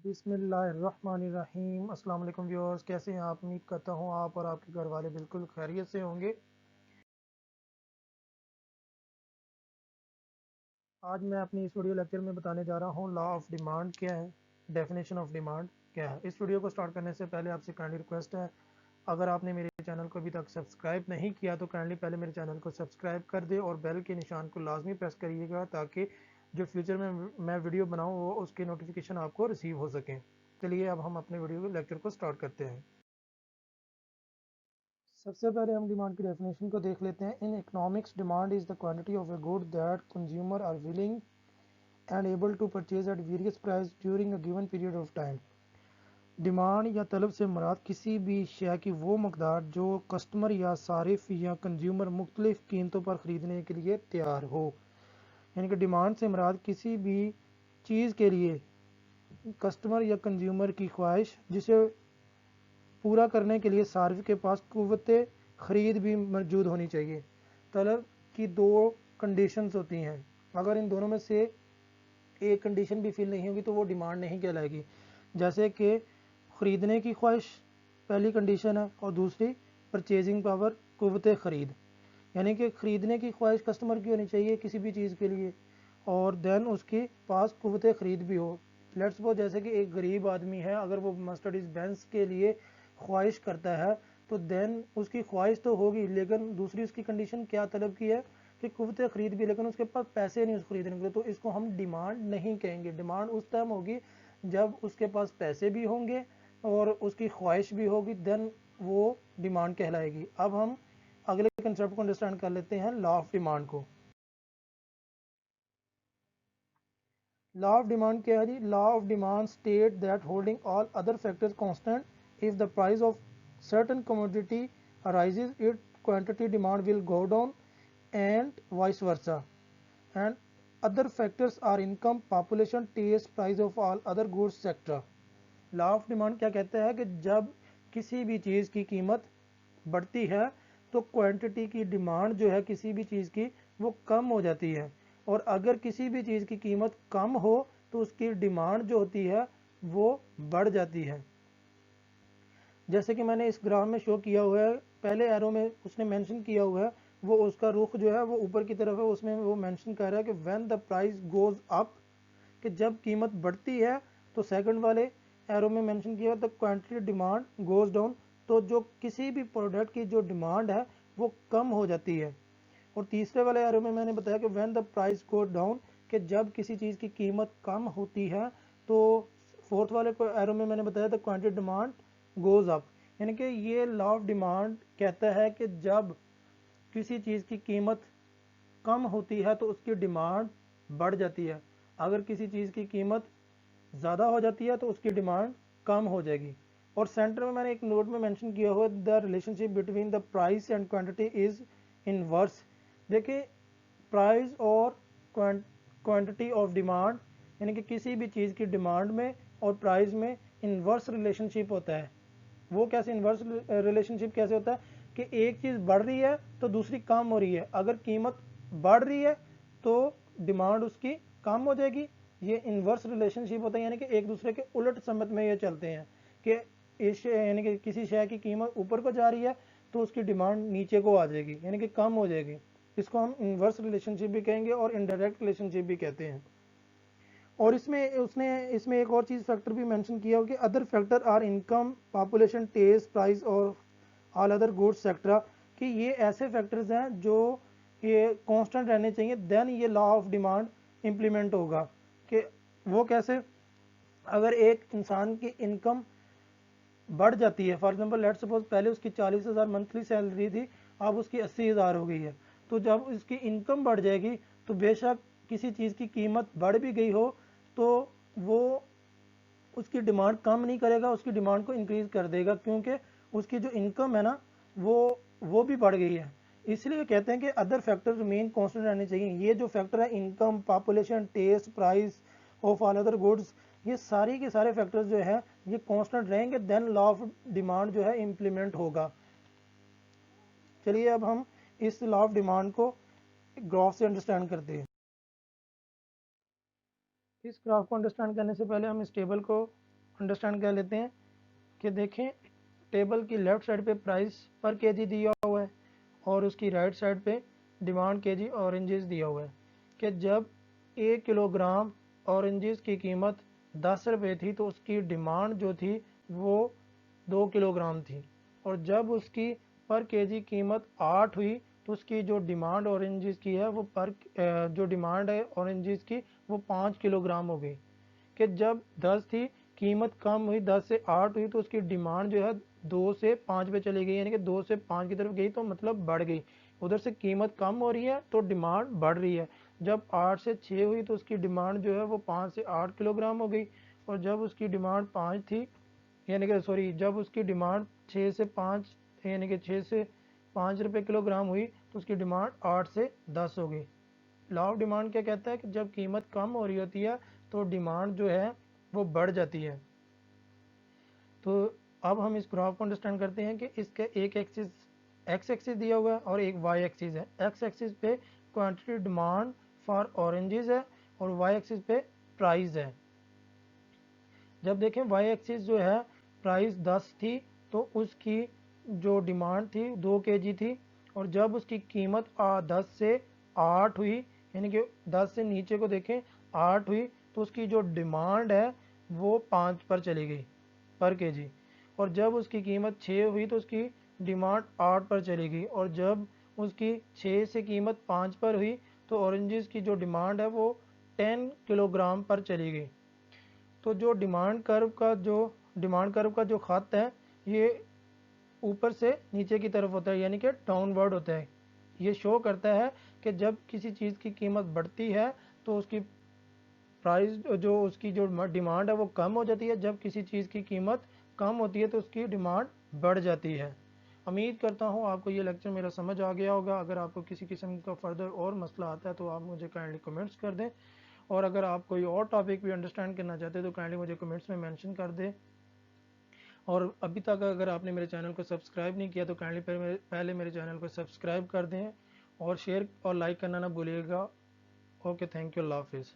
बिस्मिल्लाहिर्रहमानिर्रहीम। अस्सलाम वालेकुम व्यूअर्स, कैसे हैं आप? उम्मीद करता हूँ आप और आपके घर वाले बिल्कुल खैरियत से होंगे। आज मैं अपनी इस वीडियो लेक्चर में बताने जा रहा हूँ लॉ ऑफ डिमांड क्या है, डेफिनेशन ऑफ डिमांड क्या है। इस वीडियो को स्टार्ट करने से पहले आपसे काइंडली रिक्वेस्ट है, अगर आपने मेरे चैनल को अभी तक सब्सक्राइब नहीं किया तो काइंडली पहले मेरे चैनल को सब्सक्राइब कर दे और बेल के निशान को लाजमी प्रेस करिएगा ताकि जो फ्यूचर में मैं वीडियो बनाऊँ वो उसके नोटिफिकेशन आपको रिसीव हो सकें। चलिए अब हम अपने वीडियो लेक्चर को स्टार्ट करते हैं। सबसे पहले हम डिमांड की डेफिनेशन को देख लेते हैं। In economics, demand is the quantity of a good that consumer are willing and able to purchase at various price during a given period of time. Demand या तलब से मुराद किसी भी शय की वो मकदार जो कस्टमर या सारिफ या कंज्यूमर मुख्तलिफ कीमतों पर ख़रीदने के लिए तैयार हो। यानी कि डिमांड से मुराद किसी भी चीज़ के लिए कस्टमर या कंज्यूमर की ख्वाहिश जिसे पूरा करने के लिए सार्फ के पास कुव्वत ख़रीद भी मौजूद होनी चाहिए। तलब की दो कंडीशंस होती हैं, अगर इन दोनों में से एक कंडीशन भी फिल नहीं होगी तो वो डिमांड नहीं कहलाएगी। जैसे कि ख़रीदने की ख्वाहिश पहली कंडीशन है और दूसरी परचेजिंग पावर, कुव्वत ख़रीद। यानी कि ख़रीदने की ख्वाहिश कस्टमर की होनी चाहिए किसी भी चीज़ के लिए और देन उसके पास कुव्वत ख़रीद भी हो। लेट्स सपोज जैसे कि एक गरीब आदमी है, अगर वो मर्सिडीज बेंज के लिए ख्वाहिश करता है तो देन उसकी ख्वाहिश तो होगी, लेकिन दूसरी उसकी कंडीशन क्या तलब की है कि कुव्वत ख़रीद भी, लेकिन उसके पास पैसे नहीं उस खरीदने के लिए, तो इसको हम डिमांड नहीं कहेंगे। डिमांड उस टाइम होगी जब उसके पास पैसे भी होंगे और उसकी ख्वाहिश भी होगी, देन वो डिमांड कहलाएगी। अब हम अगले कंसेप्ट को अंडरस्टैंड कर लेते हैं, लॉ ऑफ डिमांड को। लॉ ऑफ डिमांड क्या है जी? Law of demand state that holding all other factors constant, if the price of certain commodity arises, its quantity demand will go down and vice versa, and other factors are income, population, taste, price of all other goods etc. Law of demand क्या कहता है कि जब किसी भी चीज़ की कीमत बढ़ती है तो क्वांटिटी की डिमांड जो है किसी भी चीज़ की वो कम हो जाती है, और अगर किसी भी चीज़ की कीमत कम हो तो उसकी डिमांड जो होती है वो बढ़ जाती है। जैसे कि मैंने इस ग्राफ में शो किया हुआ है, पहले एरो में उसने मेंशन किया हुआ है, वो उसका रुख जो है वो ऊपर की तरफ है, उसमें वो मेंशन कर रहा है कि when the price goes up, कि जब कीमत बढ़ती है, तो सेकंड वाले एरो में मेंशन किया the quantity demand goes down, तो जो किसी भी प्रोडक्ट की जो डिमांड है वो कम हो जाती है। और तीसरे वाले एरो में मैंने बताया कि when the price go down, कि जब किसी चीज़ की कीमत कम होती है, तो फोर्थ वाले एरो में मैंने बताया the quantity demand goes up. यानी कि ये लॉ ऑफ डिमांड कहता है कि जब किसी चीज़ की कीमत कम होती है तो उसकी डिमांड बढ़ जाती है, अगर किसी चीज़ की कीमत ज़्यादा हो जाती है तो उसकी डिमांड कम हो जाएगी। और सेंटर में मैंने एक नोट में मेंशन किया हुआ the relationship between the price and quantity is inverse. देखिए, प्राइस और क्वांटिटी ऑफ डिमांड, यानी कि किसी भी चीज़ की डिमांड में और प्राइस में इनवर्स रिलेशनशिप होता है। वो कैसे इनवर्स रिलेशनशिप कैसे होता है कि एक चीज़ बढ़ रही है तो दूसरी कम हो रही है, अगर कीमत बढ़ रही है तो डिमांड उसकी कम हो जाएगी। ये इनवर्स रिलेशनशिप होता है, यानी कि एक दूसरे के उलट सम्मत में ये चलते हैं कि इस यानी कि किसी शय की कीमत ऊपर को जा रही है तो उसकी डिमांड नीचे को आ जाएगी, यानी कि कम हो जाएगी। इसको हम इनवर्स रिलेशनशिप भी कहेंगे और इनडायरेक्ट रिलेशनशिप भी कहते हैं। और इसमें एक और चीज़ फैक्टर भी मेंशन किया हो कि other factor are income, population, taste, price और ऑल अदर गुड्स सेक्टरा, कि ये ऐसे फैक्टर्स हैं जो ये कांस्टेंट रहने चाहिए, देन ये लॉ ऑफ डिमांड इम्प्लीमेंट होगा। कि वो कैसे? अगर एक इंसान की इनकम बढ़ जाती है, फॉर एग्जांपल लेट्स सपोज पहले उसकी 40,000 मंथली सैलरी थी, अब उसकी 80,000 हो गई है, तो जब इसकी इनकम बढ़ जाएगी तो बेशक किसी चीज़ की कीमत बढ़ भी गई हो तो वो उसकी डिमांड कम नहीं करेगा, उसकी डिमांड को इंक्रीज कर देगा, क्योंकि उसकी जो इनकम है ना वो भी बढ़ गई है। इसलिए कहते हैं कि अदर फैक्टर मेन कांस्टेंट रहने चाहिए। ये जो फैक्टर है income, population, taste, price of all other goods, ये सारी के सारे फैक्टर्स जो है ये कांस्टेंट रहेंगे, देन लॉ ऑफ डिमांड जो है इम्प्लीमेंट होगा। चलिए अब हम इस लॉ ऑफ डिमांड को ग्राफ से अंडरस्टैंड करते हैं। इस ग्राफ को अंडरस्टैंड करने से पहले हम इस टेबल को अंडरस्टैंड कर लेते हैं कि देखें टेबल की लेफ़्ट साइड पे प्राइस पर केजी दिया हुआ है और उसकी राइट साइड पे डिमांड केजी ऑरेंजेस दिया हुआ है कि जब 1 किलोग्राम ऑरेंजेस की कीमत 10 रुपये थी तो उसकी डिमांड जो थी वो 2 किलोग्राम थी, और जब उसकी पर केजी कीमत 8 हुई तो उसकी जो डिमांड ऑरेंजेस की है वो जो डिमांड है ऑरेंजेस की वो 5 किलोग्राम हो गई। कि जब 10 थी, कीमत कम हुई, 10 से 8 हुई तो उसकी डिमांड जो है 2 से 5 पे चली गई, यानी कि 2 से 5 की तरफ गई तो मतलब बढ़ गई। उधर से कीमत कम हो रही है तो डिमांड बढ़ रही है। जब 8 से 6 हुई तो उसकी डिमांड जो है वो 5 से 8 किलोग्राम हो गई, और जब उसकी डिमांड 5 थी, यानी कि सॉरी जब उसकी डिमांड 6 से 5 यानी कि 6 से 5 रुपये किलोग्राम हुई तो उसकी डिमांड 8 से 10 हो गई। लॉ ऑफ डिमांड क्या कहता है कि जब कीमत कम हो रही होती है तो डिमांड जो है वो बढ़ जाती है। तो अब हम इस ग्राफ को अंडरस्टैंड करते हैं कि इसका एक एक्सिस एक्स एक्सिस दिया हुआ है और एक वाई एक्सिस है। एक्स एक्सिस पे क्वांटिटी डिमांड फॉर ऑरेंजेस है और वाई एक्सिस पे प्राइस है। जब देखें वाई एक्सिस जो है प्राइस 10 थी तो उसकी जो डिमांड थी 2 केजी थी, और जब उसकी कीमत 10 से 8 हुई, यानी कि 10 से नीचे को देखें 8 हुई तो उसकी जो डिमांड है वो 5 पर चली गई पर केजी, और जब उसकी कीमत 6 हुई तो उसकी डिमांड 8 पर चली गई, और जब उसकी 6 से कीमत 5 पर हुई तो ऑरेंजेस की जो डिमांड है वो 10 किलोग्राम पर चली गई। तो जो डिमांड कर्व का जो खत है ये ऊपर से नीचे की तरफ होता है, यानी कि डाउनवर्ड होता है। ये शो करता है कि जब किसी चीज़ की कीमत बढ़ती है तो उसकी प्राइस जो उसकी जो डिमांड है वो कम हो जाती है, जब किसी चीज़ की कीमत कम होती है तो उसकी डिमांड बढ़ जाती है। उम्मीद करता हूँ आपको ये लेक्चर मेरा समझ आ गया होगा। अगर आपको किसी किस्म का फर्दर और मसला आता है तो आप मुझे काइंडली कमेंट्स कर दें, और अगर आप कोई और टॉपिक भी अंडरस्टैंड करना चाहते हैं तो काइंडली मुझे कमेंट्स में मेंशन कर दें। और अभी तक अगर आपने मेरे चैनल को सब्सक्राइब नहीं किया तो काइंडली पहले मेरे चैनल को सब्सक्राइब कर दें और शेयर और लाइक करना ना भूलिएगा। ओके, थैंक यू, अल्लाह हाफिज़।